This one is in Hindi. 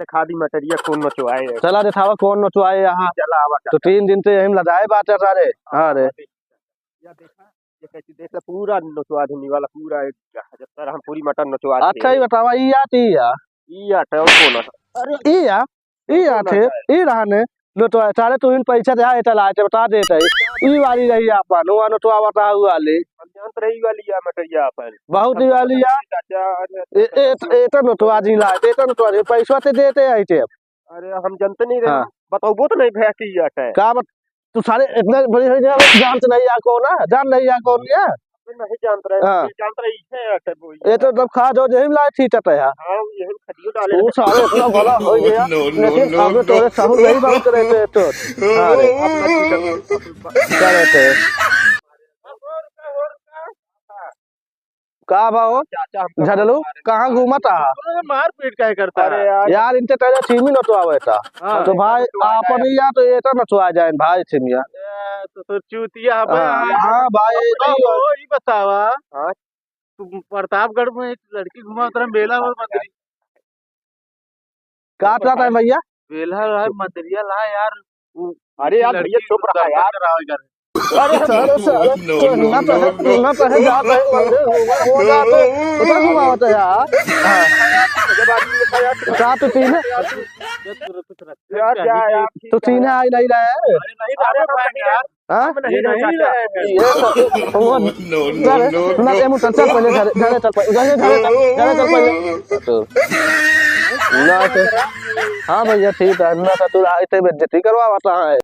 दिखा दी मटेरिया कौन नचवाए है। चला दिखावा कौन नचवाए यहाँ। चला आवा तो 3 दिन से यही लदाए बात है सारे। हाँ रे या देखा ये कैसी देख ले पूरा नचवा देने वाला पूरा एक 75 हम पूरी मटन नचवा दी। अच्छा ही बतावा ई आती या ई आटे और कौन अरे ई आते ई रहने लो तो सारे तू इन पैसा दे आए चला आते बता देते ई वाली रही आपन वो नचवा बता हुआ वाली हम जानत रही वाली या मटेरिया अपन बहुत ही वाली या ए तो नचवा जी लाते तो नचवा जी पैसा ते देते आते। अरे हम जानते नहीं रहे बताओ तो नहीं भैया की आटे का तू सारे इतने बड़ी जानते नहीं या कौन है जान नहीं या कौन है नहीं जानत रहे जानत रही है आटे वो ये तो जब खा जो यही लाई थी चटे है। हां यही खदियो डाले वो सारे इतना भला हो गया लेकिन अब तो साहू नहीं बात करते तो अरे क्या रहते का भाव झडलू कहाँ घूमता मार पीट क्या करता है यार इनसे पहले छीमी नचवावे था तो भाई आपन या तो ये तो नचवा जाए भाई छीमिया तो चूतिया हाँ भाई ये बतावा तुम प्रतापगढ़ में एक लड़की घुमा उतरा मेला और मंदिर का आता है भैया मेला मंदिरिया ला यार। अरे यार भैया चुप रहा यार। अरे सर ना तो है जाता है मंदिर हो जाते उतना घुमावत है यार। का तो तीन यार तो तीन आई नहीं रहे हाँ चल पहले चल पहले हाँ भैया ठीक है ना तो तू बेइज्जती करवा है।